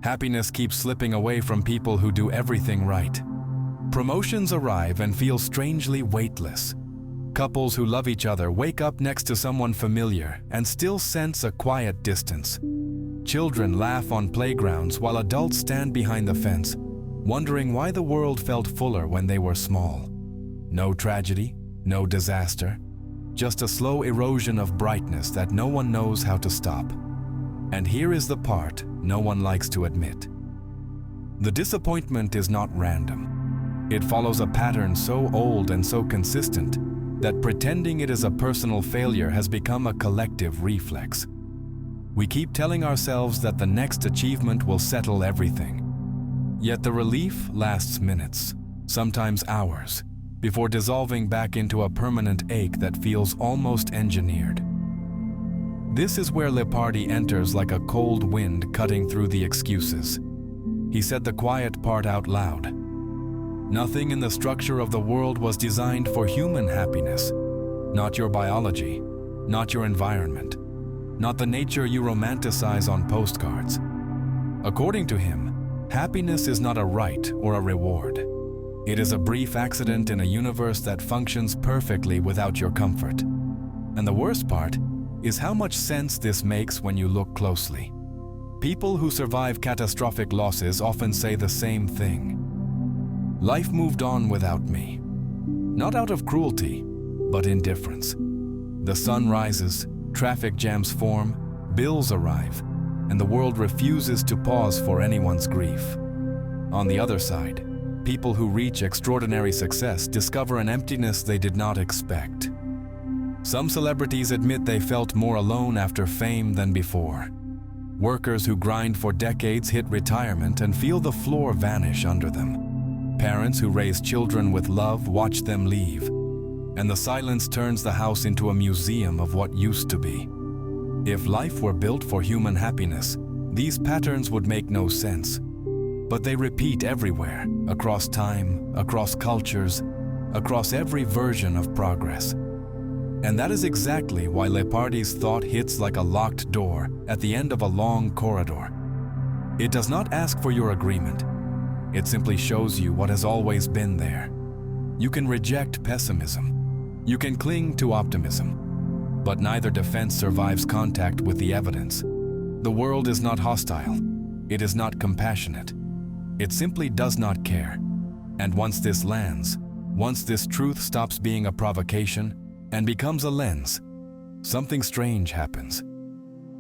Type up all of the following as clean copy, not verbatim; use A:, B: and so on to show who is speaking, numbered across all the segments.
A: Happiness keeps slipping away from people who do everything right. Promotions arrive and feel strangely weightless. Couples who love each other wake up next to someone familiar and still sense a quiet distance. Children laugh on playgrounds while adults stand behind the fence, wondering why the world felt fuller when they were small. No tragedy, no disaster, just a slow erosion of brightness that no one knows how to stop. And here is the part no one likes to admit. The disappointment is not random. It follows a pattern so old and so consistent that pretending it is a personal failure has become a collective reflex. We keep telling ourselves that the next achievement will settle everything. Yet the relief lasts minutes, sometimes hours, before dissolving back into a permanent ache that feels almost engineered. This is where Leopardi enters like a cold wind cutting through the excuses. He said the quiet part out loud. Nothing in the structure of the world was designed for human happiness. Not your biology, not your environment, not the nature you romanticize on postcards. According to him, happiness is not a right or a reward. It is a brief accident in a universe that functions perfectly without your comfort. And the worst part is how much sense this makes when you look closely. People who survive catastrophic losses often say the same thing. Life moved on without me. Not out of cruelty, but indifference. The sun rises, traffic jams form, bills arrive, and the world refuses to pause for anyone's grief. On the other side, people who reach extraordinary success discover an emptiness they did not expect. Some celebrities admit they felt more alone after fame than before. Workers who grind for decades hit retirement and feel the floor vanish under them. Parents who raise children with love watch them leave, and the silence turns the house into a museum of what used to be. If life were built for human happiness, these patterns would make no sense. But they repeat everywhere, across time, across cultures, across every version of progress. And that is exactly why Leopardi's thought hits like a locked door at the end of a long corridor. It does not ask for your agreement. It simply shows you what has always been there. You can reject pessimism. You can cling to optimism. But neither defense survives contact with the evidence. The world is not hostile. It is not compassionate. It simply does not care. And once this lands, once this truth stops being a provocation and becomes a lens, something strange happens.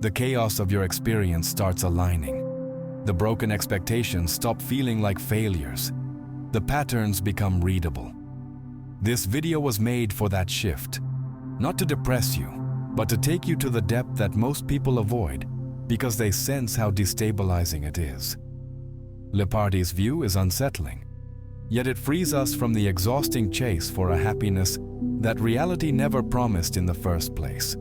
A: The chaos of your experience starts aligning. The broken expectations stop feeling like failures. The patterns become readable. This video was made for that shift, not to depress you, but to take you to the depth that most people avoid because they sense how destabilizing it is. Leopardi's view is unsettling, yet it frees us from the exhausting chase for a happiness that reality never promised in the first place.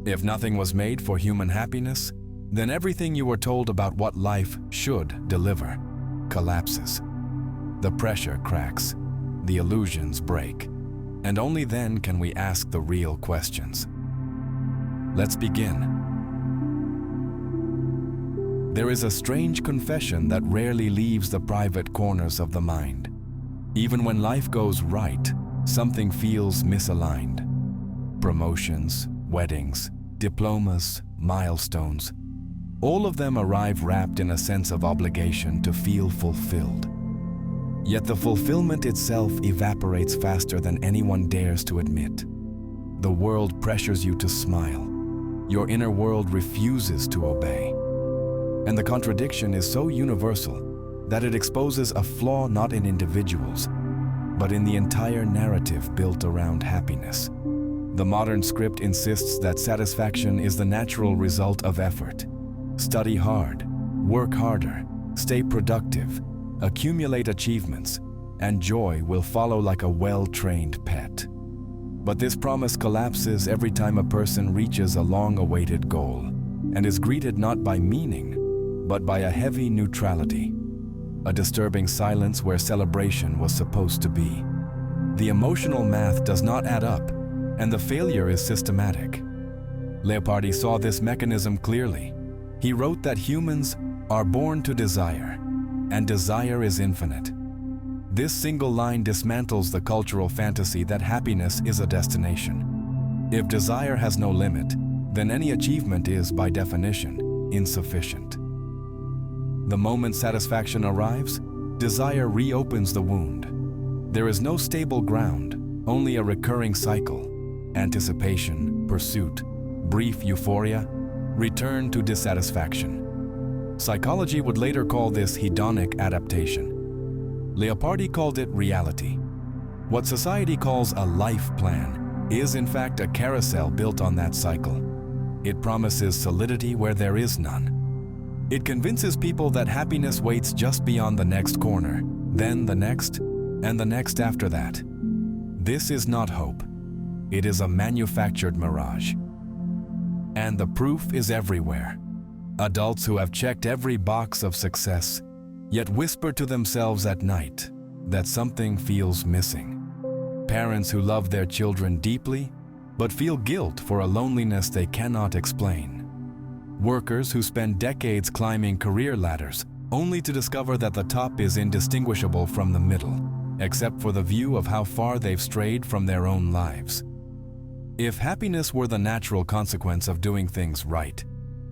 A: If nothing was made for human happiness, then everything you were told about what life should deliver collapses. The pressure cracks, the illusions break, and only then can we ask the real questions. Let's begin. There is a strange confession that rarely leaves the private corners of the mind. Even when life goes right, something feels misaligned. Promotions, weddings, diplomas, milestones, all of them arrive wrapped in a sense of obligation to feel fulfilled. Yet the fulfillment itself evaporates faster than anyone dares to admit. The world pressures you to smile. Your inner world refuses to obey. And the contradiction is so universal that it exposes a flaw not in individuals, but in the entire narrative built around happiness. The modern script insists that satisfaction is the natural result of effort. Study hard, work harder, stay productive, accumulate achievements, and joy will follow like a well-trained pet. But this promise collapses every time a person reaches a long-awaited goal and is greeted not by meaning, but by a heavy neutrality, a disturbing silence where celebration was supposed to be. The emotional math does not add up, and the failure is systematic. Leopardi saw this mechanism clearly. He wrote that humans are born to desire, and desire is infinite. This single line dismantles the cultural fantasy that happiness is a destination. If desire has no limit, then any achievement is, by definition, insufficient. The moment satisfaction arrives, desire reopens the wound. There is no stable ground, only a recurring cycle: anticipation, pursuit, brief euphoria, return to dissatisfaction. Psychology would later call this hedonic adaptation. Leopardi called it reality. What society calls a life plan is in fact a carousel built on that cycle. It promises solidity where there is none. It convinces people that happiness waits just beyond the next corner, then the next, and the next after that. This is not hope. It is a manufactured mirage. And the proof is everywhere. Adults who have checked every box of success, yet whisper to themselves at night that something feels missing. Parents who love their children deeply, but feel guilt for a loneliness they cannot explain. Workers who spend decades climbing career ladders, only to discover that the top is indistinguishable from the middle, except for the view of how far they've strayed from their own lives. If happiness were the natural consequence of doing things right,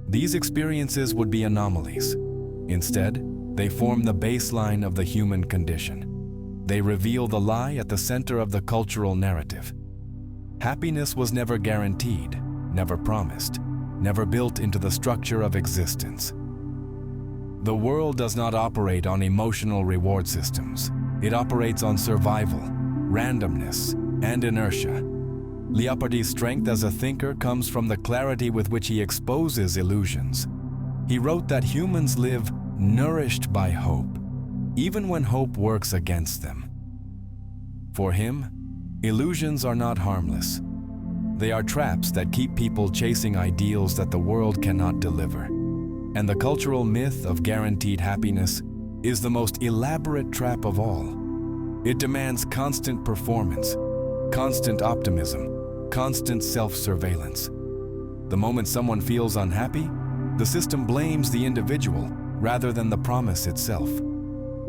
A: these experiences would be anomalies. Instead, they form the baseline of the human condition. They reveal the lie at the center of the cultural narrative. Happiness was never guaranteed, never promised, never built into the structure of existence. The world does not operate on emotional reward systems. It operates on survival, randomness, and inertia. Leopardi's strength as a thinker comes from the clarity with which he exposes illusions. He wrote that humans live nourished by hope, even when hope works against them. For him, illusions are not harmless. They are traps that keep people chasing ideals that the world cannot deliver. And the cultural myth of guaranteed happiness is the most elaborate trap of all. It demands constant performance, constant optimism, constant self-surveillance. The moment someone feels unhappy, the system blames the individual rather than the promise itself.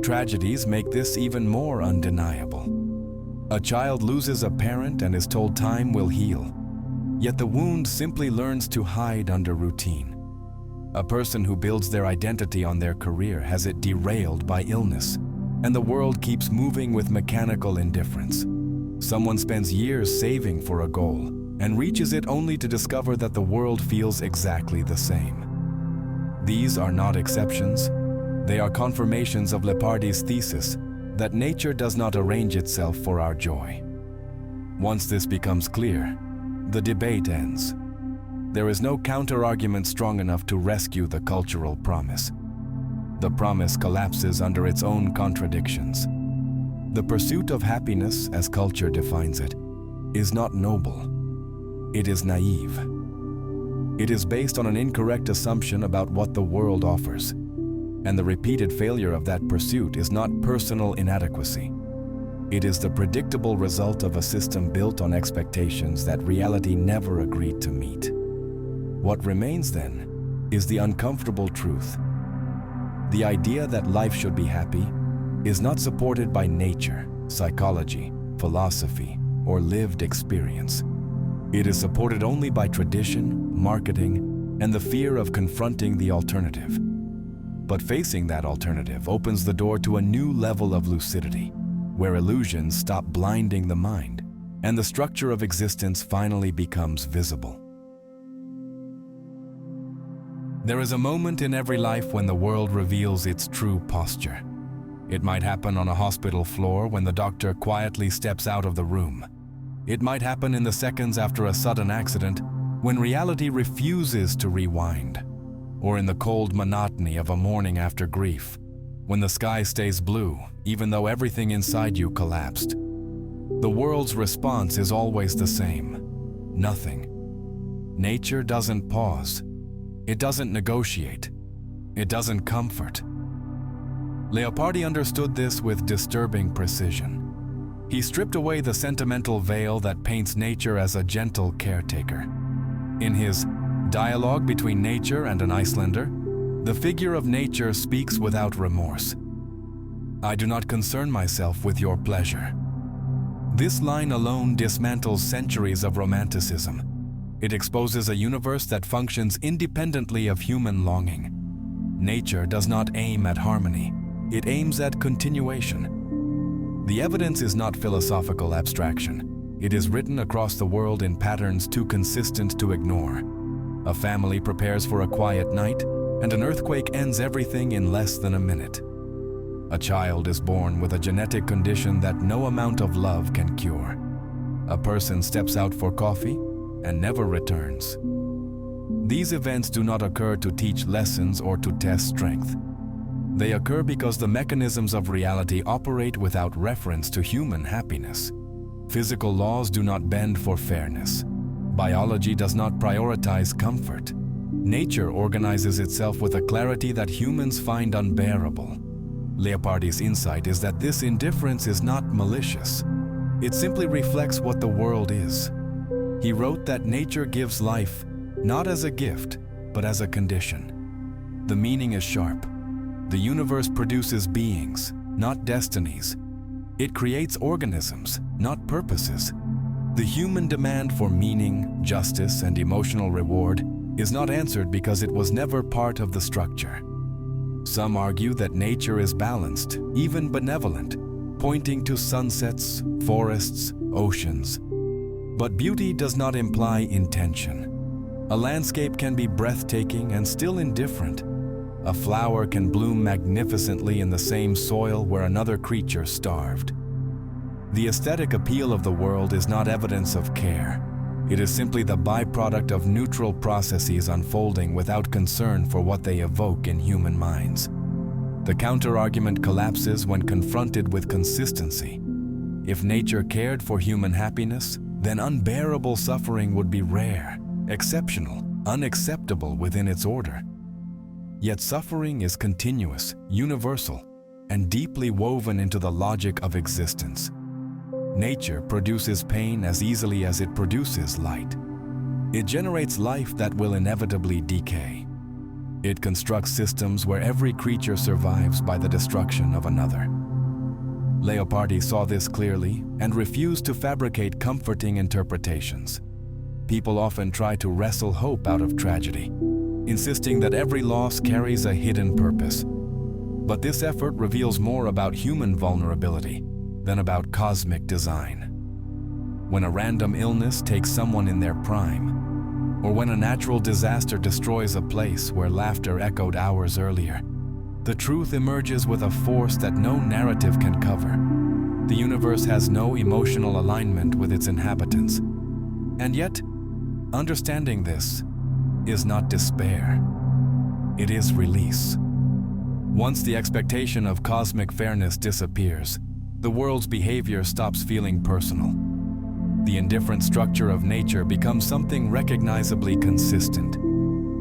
A: Tragedies make this even more undeniable. A child loses a parent and is told time will heal, yet the wound simply learns to hide under routine. A person who builds their identity on their career has it derailed by illness, and the world keeps moving with mechanical indifference. Someone spends years saving for a goal and reaches it only to discover that the world feels exactly the same. These are not exceptions. They are confirmations of Leopardi's thesis that nature does not arrange itself for our joy. Once this becomes clear, the debate ends. There is no counter-argument strong enough to rescue the cultural promise. The promise collapses under its own contradictions. The pursuit of happiness, as culture defines it, is not noble. It is naive. It is based on an incorrect assumption about what the world offers. And the repeated failure of that pursuit is not personal inadequacy. It is the predictable result of a system built on expectations that reality never agreed to meet. What remains then is the uncomfortable truth. The idea that life should be happy is not supported by nature, psychology, philosophy, or lived experience. It is supported only by tradition, marketing, and the fear of confronting the alternative. But facing that alternative opens the door to a new level of lucidity, where illusions stop blinding the mind, and the structure of existence finally becomes visible. There is a moment in every life when the world reveals its true posture. It might happen on a hospital floor when the doctor quietly steps out of the room. It might happen in the seconds after a sudden accident when reality refuses to rewind, or in the cold monotony of a morning after grief, when the sky stays blue even though everything inside you collapsed. The world's response is always the same: nothing. Nature doesn't pause. It doesn't negotiate. It doesn't comfort. Leopardi understood this with disturbing precision. He stripped away the sentimental veil that paints nature as a gentle caretaker. In his Dialogue Between Nature and an Icelander, The figure of nature speaks without remorse. I do not concern myself with your pleasure. This line alone dismantles centuries of romanticism. It exposes a universe that functions independently of human longing. Nature does not aim at harmony. It aims at continuation. The evidence is not philosophical abstraction. It is written across the world in patterns too consistent to ignore. A family prepares for a quiet night, and an earthquake ends everything in less than a minute. A child is born with a genetic condition that no amount of love can cure. A person steps out for coffee and never returns. These events do not occur to teach lessons or to test strength. They occur because the mechanisms of reality operate without reference to human happiness. Physical laws do not bend for fairness. Biology does not prioritize comfort. Nature organizes itself with a clarity that humans find unbearable. Leopardi's insight is that this indifference is not malicious. It simply reflects what the world is. He wrote that nature gives life not as a gift, but as a condition. The meaning is sharp. The universe produces beings, not destinies. It creates organisms, not purposes. The human demand for meaning, justice, and emotional reward is not answered because it was never part of the structure. Some argue that nature is balanced, even benevolent, pointing to sunsets, forests, oceans. But beauty does not imply intention. A landscape can be breathtaking and still indifferent. A flower can bloom magnificently in the same soil where another creature starved. The aesthetic appeal of the world is not evidence of care. It is simply the byproduct of neutral processes unfolding without concern for what they evoke in human minds. The counter-argument collapses when confronted with consistency. If nature cared for human happiness, then unbearable suffering would be rare, exceptional, unacceptable within its order. Yet suffering is continuous, universal, and deeply woven into the logic of existence. Nature produces pain as easily as it produces light. It generates life that will inevitably decay. It constructs systems where every creature survives by the destruction of another. Leopardi saw this clearly and refused to fabricate comforting interpretations. People often try to wrestle hope out of tragedy, insisting that every loss carries a hidden purpose. But this effort reveals more about human vulnerability than about cosmic design. When a random illness takes someone in their prime, or when a natural disaster destroys a place where laughter echoed hours earlier, the truth emerges with a force that no narrative can cover. The universe has no emotional alignment with its inhabitants. And yet, understanding this is not despair. It is release. Once the expectation of cosmic fairness disappears, the world's behavior stops feeling personal. The indifferent structure of nature becomes something recognizably consistent.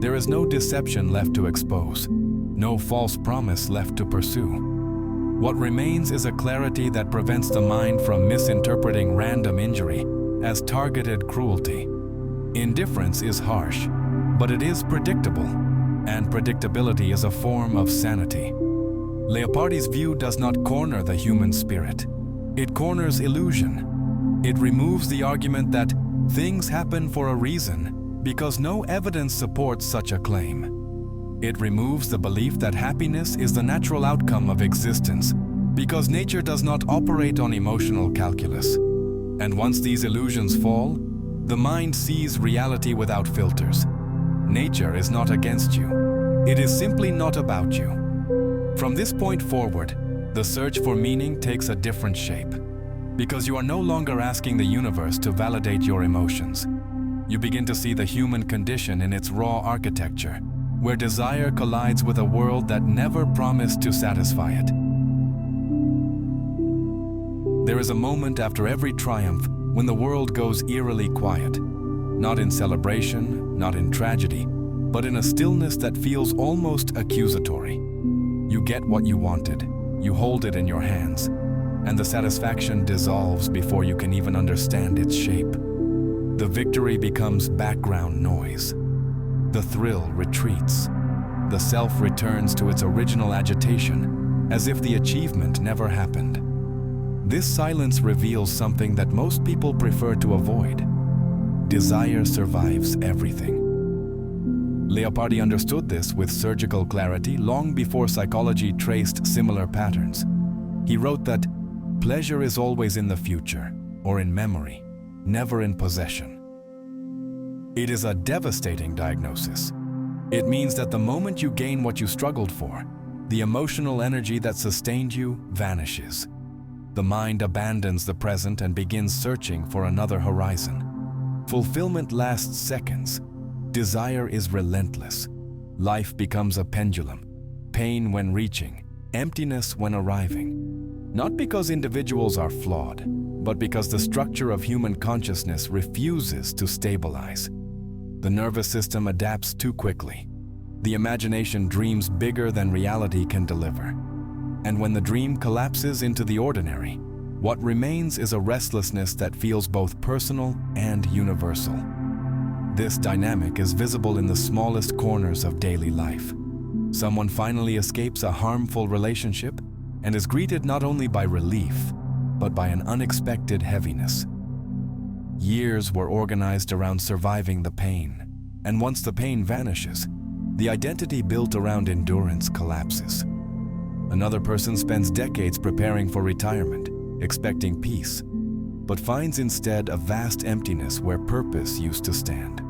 A: There is no deception left to expose, no false promise left to pursue. What remains is a clarity that prevents the mind from misinterpreting random injury as targeted cruelty. Indifference is harsh, but it is predictable, and predictability is a form of sanity. Leopardi's view does not corner the human spirit. It corners illusion. It removes the argument that things happen for a reason because no evidence supports such a claim. It removes the belief that happiness is the natural outcome of existence because nature does not operate on emotional calculus. And once these illusions fall, the mind sees reality without filters. Nature is not against you. It is simply not about you. From this point forward, the search for meaning takes a different shape. Because you are no longer asking the universe to validate your emotions. You begin to see the human condition in its raw architecture, where desire collides with a world that never promised to satisfy it. There is a moment after every triumph when the world goes eerily quiet, not in celebration, not in tragedy, but in a stillness that feels almost accusatory. You get what you wanted, you hold it in your hands, and the satisfaction dissolves before you can even understand its shape. The victory becomes background noise. The thrill retreats. the self returns to its original agitation, as if the achievement never happened. This silence reveals something that most people prefer to avoid. Desire survives everything. Leopardi understood this with surgical clarity long before psychology traced similar patterns. He wrote that pleasure is always in the future, or in memory, never in possession. It is a devastating diagnosis. It means that the moment you gain what you struggled for, the emotional energy that sustained you vanishes. The mind abandons the present and begins searching for another horizon. Fulfillment lasts seconds. Desire is relentless. Life becomes a pendulum. Pain when reaching, emptiness when arriving. Not because individuals are flawed, but because the structure of human consciousness refuses to stabilize. The nervous system adapts too quickly. The imagination dreams bigger than reality can deliver. And when the dream collapses into the ordinary, what remains is a restlessness that feels both personal and universal. This dynamic is visible in the smallest corners of daily life. Someone finally escapes a harmful relationship and is greeted not only by relief, but by an unexpected heaviness. Years were organized around surviving the pain, and once the pain vanishes, the identity built around endurance collapses. Another person spends decades preparing for retirement, expecting peace, but finds instead a vast emptiness where purpose used to stand.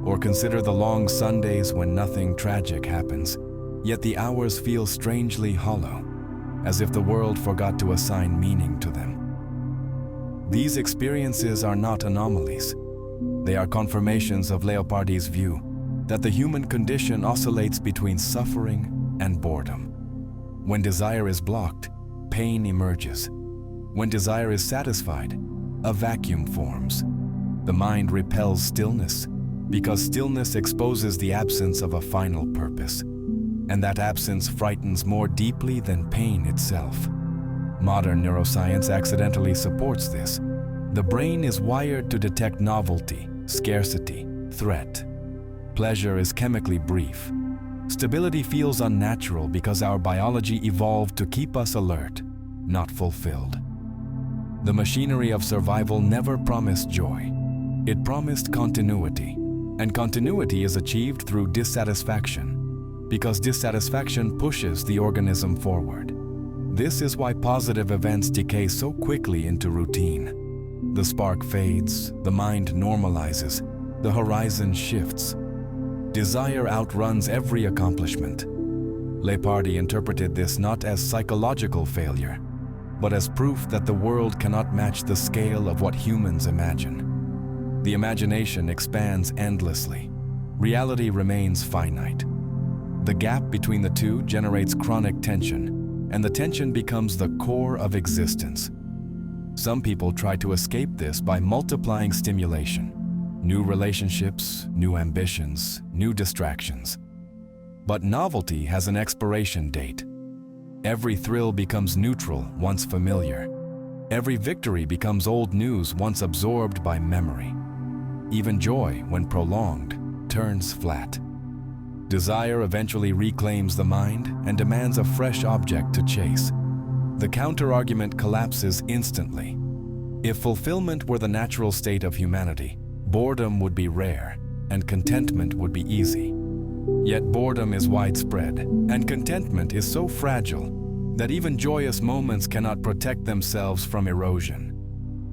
A: Or consider the long Sundays when nothing tragic happens, yet the hours feel strangely hollow, as if the world forgot to assign meaning to them. These experiences are not anomalies. They are confirmations of Leopardi's view that the human condition oscillates between suffering and boredom. When desire is blocked, pain emerges. When desire is satisfied, a vacuum forms. The mind repels stillness because stillness exposes the absence of a final purpose. And that absence frightens more deeply than pain itself. Modern neuroscience accidentally supports this. The brain is wired to detect novelty, scarcity, threat. Pleasure is chemically brief. Stability feels unnatural because our biology evolved to keep us alert, not fulfilled. The machinery of survival never promised joy. It promised continuity, and continuity is achieved through dissatisfaction, because dissatisfaction pushes the organism forward. This is why positive events decay so quickly into routine. The spark fades, the mind normalizes, the horizon shifts. Desire outruns every accomplishment. Leopardi interpreted this not as psychological failure, but as proof that the world cannot match the scale of what humans imagine. The imagination expands endlessly. Reality remains finite. The gap between the two generates chronic tension, and the tension becomes the core of existence. Some people try to escape this by multiplying stimulation. New relationships, new ambitions, new distractions. But novelty has an expiration date. Every thrill becomes neutral once familiar. Every victory becomes old news once absorbed by memory. Even joy, when prolonged, turns flat. Desire eventually reclaims the mind and demands a fresh object to chase. The counter-argument collapses instantly. If fulfillment were the natural state of humanity, boredom would be rare, and contentment would be easy. Yet boredom is widespread, and contentment is so fragile that even joyous moments cannot protect themselves from erosion.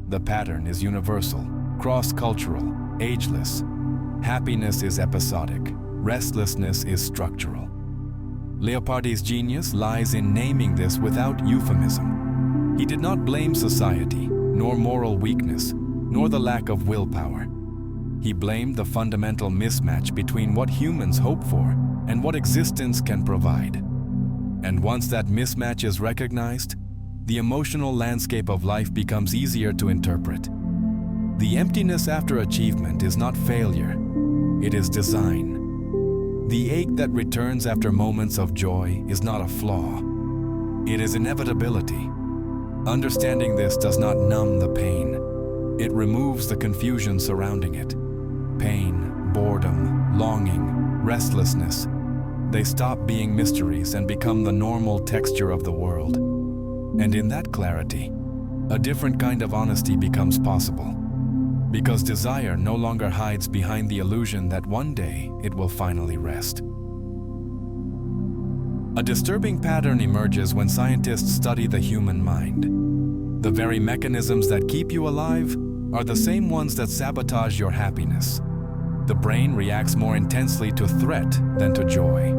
A: The pattern is universal, cross-cultural, ageless. Happiness is episodic, restlessness is structural. Leopardi's genius lies in naming this without euphemism. He did not blame society, nor moral weakness, nor the lack of willpower. He blamed the fundamental mismatch between what humans hope for and what existence can provide. And once that mismatch is recognized, the emotional landscape of life becomes easier to interpret. The emptiness after achievement is not failure, it is design. The ache that returns after moments of joy is not a flaw, it is inevitability. Understanding this does not numb the pain, it removes the confusion surrounding it. Pain, boredom, longing, restlessness. They stop being mysteries and become the normal texture of the world. And in that clarity, a different kind of honesty becomes possible, because desire no longer hides behind the illusion that one day it will finally rest. A disturbing pattern emerges when scientists study the human mind. The very mechanisms that keep you alive are the same ones that sabotage your happiness. The brain reacts more intensely to threat than to joy.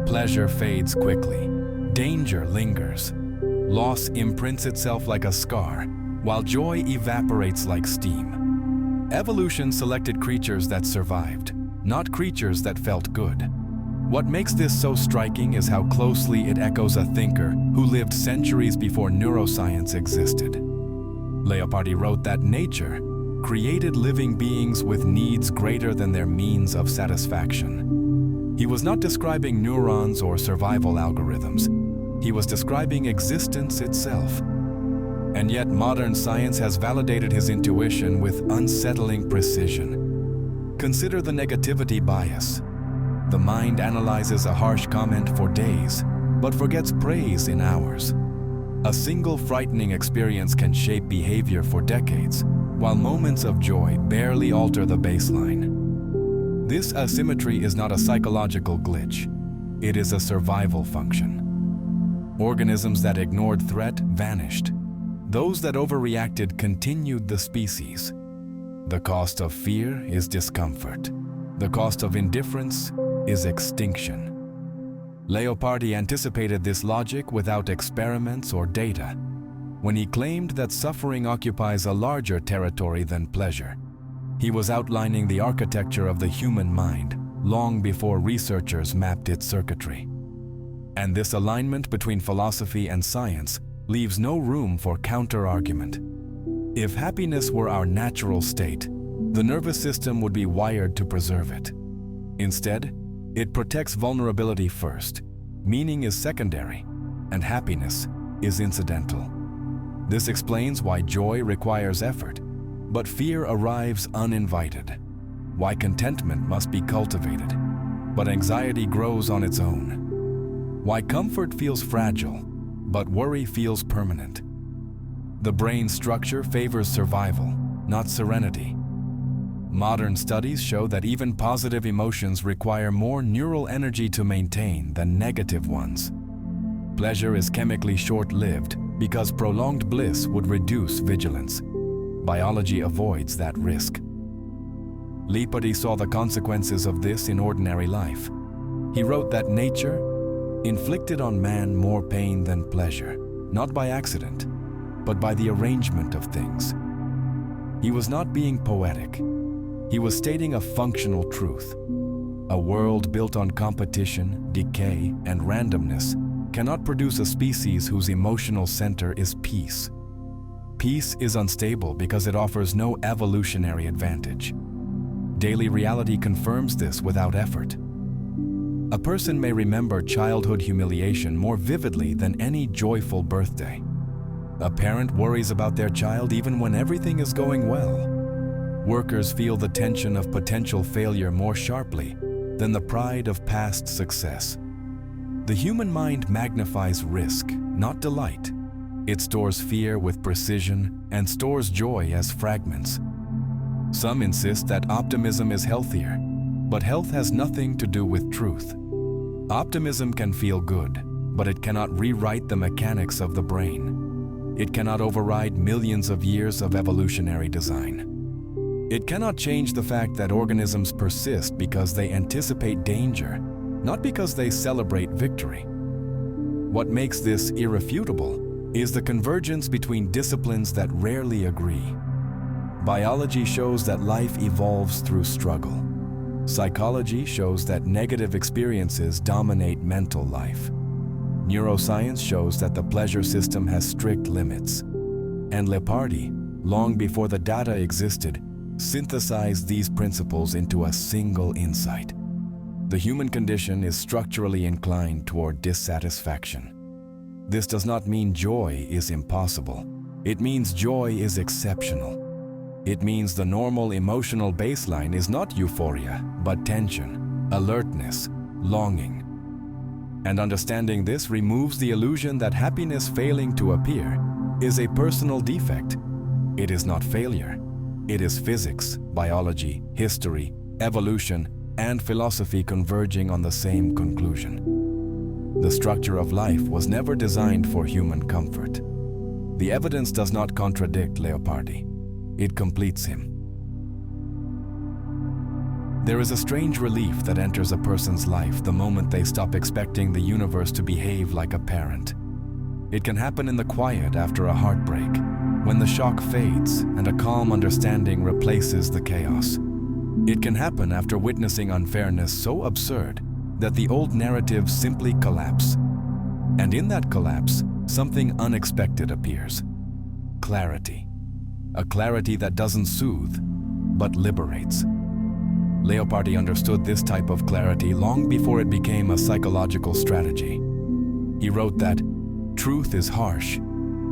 A: Pleasure fades quickly. Danger lingers. Loss imprints itself like a scar, while joy evaporates like steam. Evolution selected creatures that survived, not creatures that felt good. What makes this so striking is how closely it echoes a thinker who lived centuries before neuroscience existed. Leopardi wrote that nature created living beings with needs greater than their means of satisfaction. He was not describing neurons or survival algorithms. He was describing existence itself. And yet modern science has validated his intuition with unsettling precision. Consider the negativity bias. The mind analyzes a harsh comment for days, but forgets praise in hours. A single frightening experience can shape behavior for decades, while moments of joy barely alter the baseline. This asymmetry is not a psychological glitch. It is a survival function. Organisms that ignored threat vanished. Those that overreacted continued the species. The cost of fear is discomfort. The cost of indifference is extinction. Leopardi anticipated this logic without experiments or data, when he claimed that suffering occupies a larger territory than pleasure. He was outlining the architecture of the human mind long before researchers mapped its circuitry. And this alignment between philosophy and science leaves no room for counter-argument. If happiness were our natural state, the nervous system would be wired to preserve it. Instead, it protects vulnerability first, meaning is secondary, and happiness is incidental. This explains why joy requires effort, but fear arrives uninvited, why contentment must be cultivated, but anxiety grows on its own, why comfort feels fragile, but worry feels permanent. The brain's structure favors survival, not serenity. Modern studies show that even positive emotions require more neural energy to maintain than negative ones. Pleasure is chemically short-lived because prolonged bliss would reduce vigilance. Biology avoids that risk. Leopardi saw the consequences of this in ordinary life. He wrote that nature inflicted on man more pain than pleasure, not by accident, but by the arrangement of things. He was not being poetic. He was stating a functional truth. A world built on competition, decay, and randomness cannot produce a species whose emotional center is peace. Peace is unstable because it offers no evolutionary advantage. Daily reality confirms this without effort. A person may remember childhood humiliation more vividly than any joyful birthday. A parent worries about their child even when everything is going well. Workers feel the tension of potential failure more sharply than the pride of past success. The human mind magnifies risk, not delight. It stores fear with precision and stores joy as fragments. Some insist that optimism is healthier, but health has nothing to do with truth. Optimism can feel good, but it cannot rewrite the mechanics of the brain. It cannot override millions of years of evolutionary design. It cannot change the fact that organisms persist because they anticipate danger, not because they celebrate victory. What makes this irrefutable is the convergence between disciplines that rarely agree. Biology shows that life evolves through struggle. Psychology shows that negative experiences dominate mental life. Neuroscience shows that the pleasure system has strict limits. And Leopardi, long before the data existed, synthesized these principles into a single insight. The human condition is structurally inclined toward dissatisfaction. This does not mean joy is impossible. It means joy is exceptional. It means the normal emotional baseline is not euphoria, but tension, alertness, longing. And understanding this removes the illusion that happiness failing to appear is a personal defect. It is not failure. It is physics, biology, history, evolution, and philosophy converging on the same conclusion. The structure of life was never designed for human comfort. The evidence does not contradict Leopardi. It completes him. There is a strange relief that enters a person's life the moment they stop expecting the universe to behave like a parent. It can happen in the quiet after a heartbreak, when the shock fades and a calm understanding replaces the chaos. It can happen after witnessing unfairness so absurd that the old narratives simply collapse. And in that collapse, something unexpected appears. Clarity. A clarity that doesn't soothe, but liberates. Leopardi understood this type of clarity long before it became a psychological strategy. He wrote that, "Truth is harsh,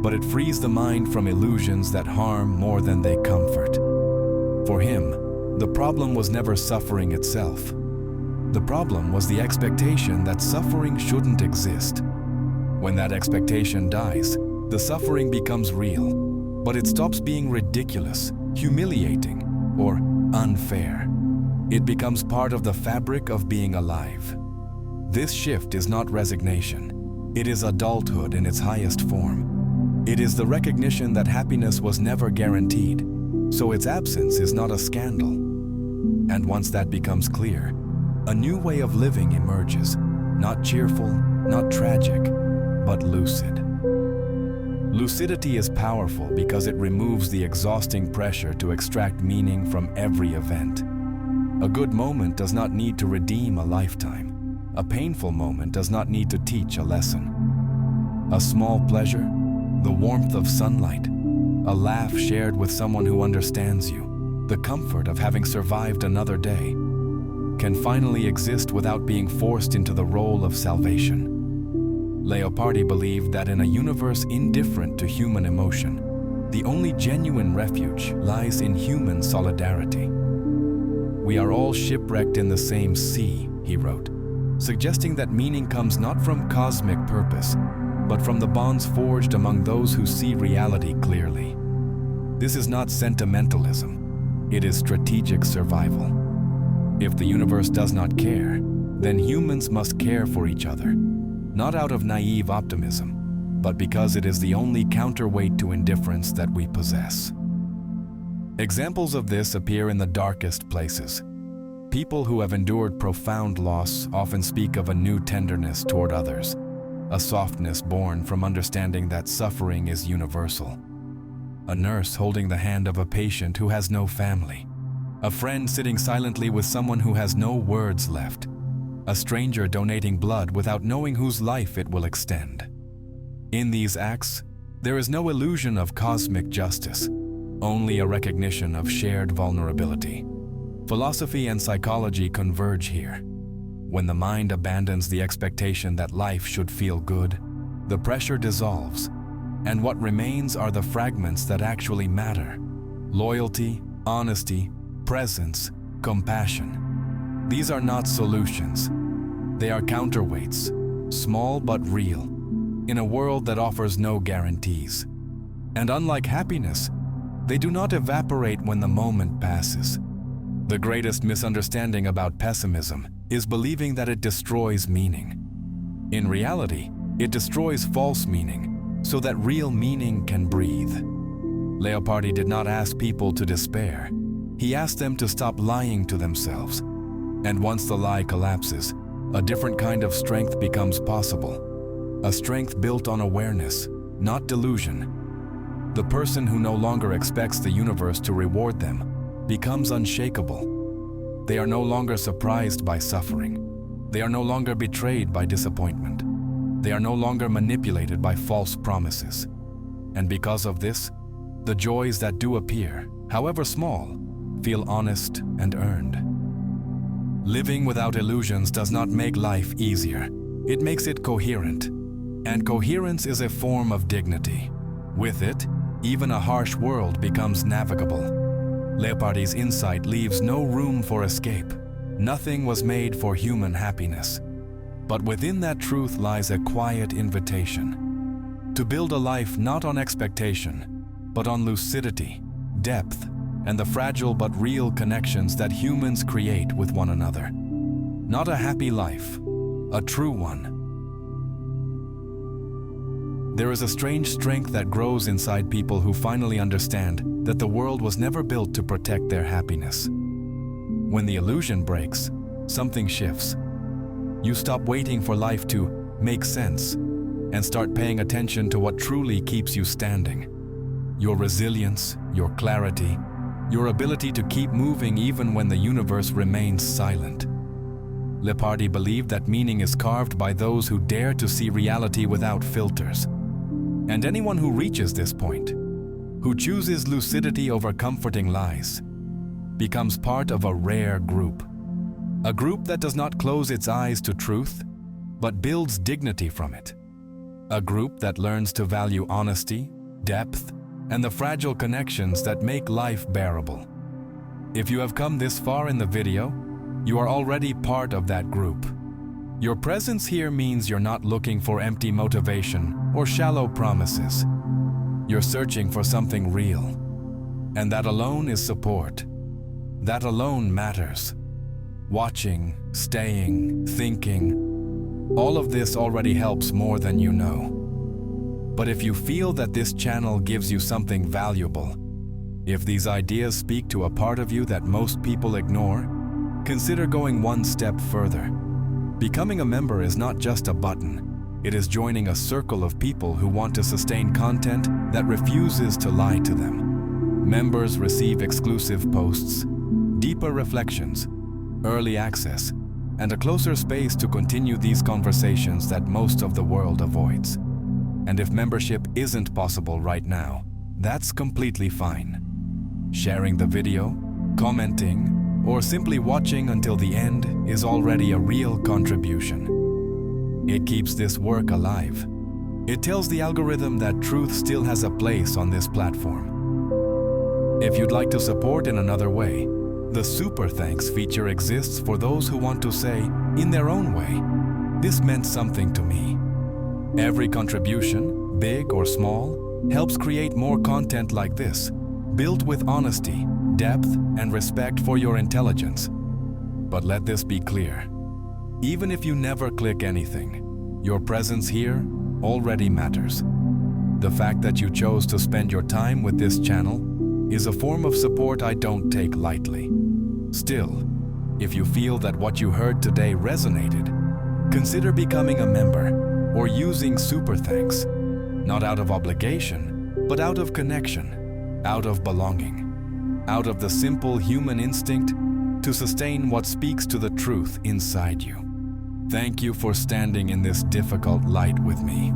A: but it frees the mind from illusions that harm more than they comfort." For him, the problem was never suffering itself. The problem was the expectation that suffering shouldn't exist. When that expectation dies, the suffering becomes real, but it stops being ridiculous, humiliating, or unfair. It becomes part of the fabric of being alive. This shift is not resignation. It is adulthood in its highest form. It is the recognition that happiness was never guaranteed, so its absence is not a scandal. And once that becomes clear, a new way of living emerges, not cheerful, not tragic, but lucid. Lucidity is powerful because it removes the exhausting pressure to extract meaning from every event. A good moment does not need to redeem a lifetime. A painful moment does not need to teach a lesson. A small pleasure, the warmth of sunlight, a laugh shared with someone who understands you, the comfort of having survived another day, can finally exist without being forced into the role of salvation. Leopardi believed that in a universe indifferent to human emotion, the only genuine refuge lies in human solidarity. "We are all shipwrecked in the same sea," he wrote, suggesting that meaning comes not from cosmic purpose, but from the bonds forged among those who see reality clearly. This is not sentimentalism, it is strategic survival. If the universe does not care, then humans must care for each other, not out of naive optimism, but because it is the only counterweight to indifference that we possess. Examples of this appear in the darkest places. People who have endured profound loss often speak of a new tenderness toward others, a softness born from understanding that suffering is universal. A nurse holding the hand of a patient who has no family, a friend sitting silently with someone who has no words left, a stranger donating blood without knowing whose life it will extend. In these acts, there is no illusion of cosmic justice, only a recognition of shared vulnerability. Philosophy and psychology converge here. When the mind abandons the expectation that life should feel good, the pressure dissolves, and what remains are the fragments that actually matter: loyalty, honesty, presence, compassion. These are not solutions. They are counterweights, small but real, in a world that offers no guarantees. And unlike happiness, they do not evaporate when the moment passes. The greatest misunderstanding about pessimism is believing that it destroys meaning. In reality, it destroys false meaning so that real meaning can breathe. Leopardi did not ask people to despair. He asked them to stop lying to themselves. And once the lie collapses, a different kind of strength becomes possible. A strength built on awareness, not delusion. The person who no longer expects the universe to reward them becomes unshakable. They are no longer surprised by suffering. They are no longer betrayed by disappointment. They are no longer manipulated by false promises. And because of this, the joys that do appear, however small, feel honest and earned. Living without illusions does not make life easier. It makes it coherent. And coherence is a form of dignity. With it, even a harsh world becomes navigable. Leopardi's insight leaves no room for escape. Nothing was made for human happiness. But within that truth lies a quiet invitation to build a life not on expectation, but on lucidity, depth, and the fragile but real connections that humans create with one another. Not a happy life, a true one. There is a strange strength that grows inside people who finally understand that the world was never built to protect their happiness. When the illusion breaks, something shifts. You stop waiting for life to make sense and start paying attention to what truly keeps you standing. Your resilience, your clarity, your ability to keep moving even when the universe remains silent. Leopardi believed that meaning is carved by those who dare to see reality without filters. And anyone who reaches this point, who chooses lucidity over comforting lies, becomes part of a rare group. A group that does not close its eyes to truth, but builds dignity from it. A group that learns to value honesty, depth, and the fragile connections that make life bearable. If you have come this far in the video, you are already part of that group. Your presence here means you're not looking for empty motivation or shallow promises. You're searching for something real. And that alone is support. That alone matters. Watching, staying, thinking, all of this already helps more than you know. But if you feel that this channel gives you something valuable, if these ideas speak to a part of you that most people ignore, consider going one step further. Becoming a member is not just a button. It is joining a circle of people who want to sustain content that refuses to lie to them. Members receive exclusive posts, deeper reflections, early access, and a closer space to continue these conversations that most of the world avoids. And if membership isn't possible right now, that's completely fine. Sharing the video, commenting, or simply watching until the end is already a real contribution. It keeps this work alive. It tells the algorithm that truth still has a place on this platform. If you'd like to support in another way, the Super Thanks feature exists for those who want to say, in their own way, this meant something to me. Every contribution, big or small, helps create more content like this, built with honesty, depth, and respect for your intelligence. But let this be clear. Even if you never click anything, your presence here already matters. The fact that you chose to spend your time with this channel is a form of support I don't take lightly. Still, if you feel that what you heard today resonated, consider becoming a member or using Super Thanks, not out of obligation, but out of connection, out of belonging. Out of the simple human instinct to sustain what speaks to the truth inside you. Thank you for standing in this difficult light with me.